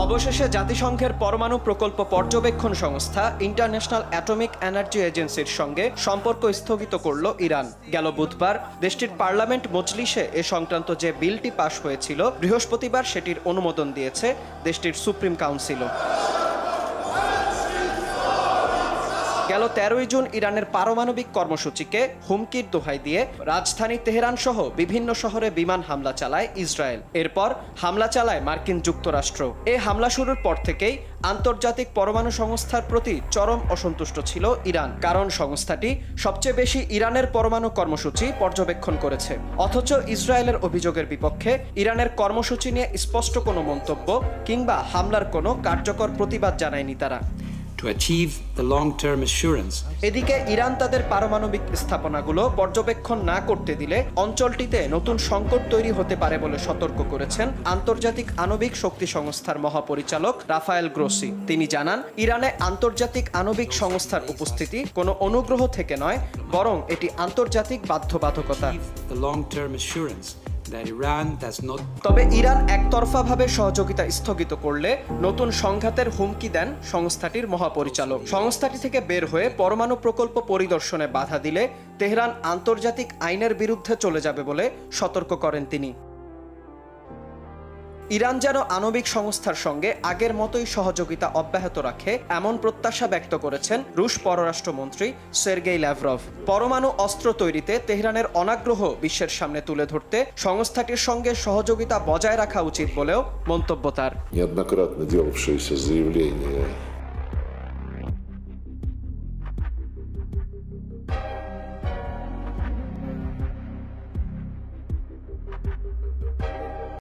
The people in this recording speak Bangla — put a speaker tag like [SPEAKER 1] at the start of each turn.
[SPEAKER 1] অবশেষে জাতিসংঘের পরমাণু প্রকল্প পর্যবেক্ষণ সংস্থা ইন্টারন্যাশনাল অ্যাটমিক এনার্জি এজেন্সির সঙ্গে সম্পর্ক স্থগিত করল ইরান। গেল বুধবার দেশটির পার্লামেন্ট মজলিসে এ সংক্রান্ত যে বিলটি পাশ হয়েছিল, বৃহস্পতিবার সেটির অনুমোদন দিয়েছে দেশটির সুপ্রিম কাউন্সিলও। গেল 13 জুন ইরানের পারমাণবিক কর্মসূচিকে হুমকির দোহাই দিয়ে রাজধানী তেহরান সহ বিভিন্ন শহরে বিমান হামলা চালায় ইসরায়েল। এরপর হামলা চালায় মার্কিন যুক্তরাষ্ট্র। এ হামলা শুরুর পর থেকেই আন্তর্জাতিক পরমাণু সংস্থার প্রতি চরম অসন্তুষ্ট ছিল ইরান, কারণ সংস্থাটি সবচেয়ে বেশি ইরানের পরমাণু কর্মসূচি পর্যবেক্ষণ করেছে। অথচ ইসরায়েলের অভিযোগের বিপক্ষে ইরানের কর্মসূচি নিয়ে স্পষ্ট কোনো মন্তব্য কিংবা হামলার কোনো কার্যকর প্রতিবাদ জানায়নি তারা। এদিকে ইরান তাদের পারমাণবিক স্থাপনাগুলো পর্যবেক্ষণ না করতে দিলে অঞ্চলটিতে নতুন সংকট তৈরি হতে পারে বলে সতর্ক করেছেন আন্তর্জাতিক আণবিক শক্তি সংস্থার মহাপরিচালক রাফায়েল গ্রোসি। তিনি জানান, ইরানে আন্তর্জাতিক আণবিক সংস্থার উপস্থিতি কোনো অনুগ্রহ থেকে নয়, বরং এটি আন্তর্জাতিক বাধ্যবাধকতা। তবে ইরান একতরফাভাবে সহযোগিতা স্থগিত করলে নতুন সংঘাতের হুমকি দেন সংস্থাটির মহাপরিচালক। সংস্থাটি থেকে বের হয়ে পরমাণু প্রকল্প পরিদর্শনে বাধা দিলে তেহরান আন্তর্জাতিক আইনের বিরুদ্ধে চলে যাবে বলে সতর্ক করেন তিনি। ইরান যেন আণবিক সংস্থার সঙ্গে আগের মতোই সহযোগিতা অব্যাহত রাখে, এমন প্রত্যাশা ব্যক্ত করেছেন রুশ পররাষ্ট্রমন্ত্রী সের্গেই ল্যাভরভ। পরমাণু অস্ত্র তৈরিতে তেহরানের অনাগ্রহ বিশ্বের সামনে তুলে ধরতে সংস্থাটির সঙ্গে সহযোগিতা বজায় রাখা উচিত বলেও মন্তব্য তার।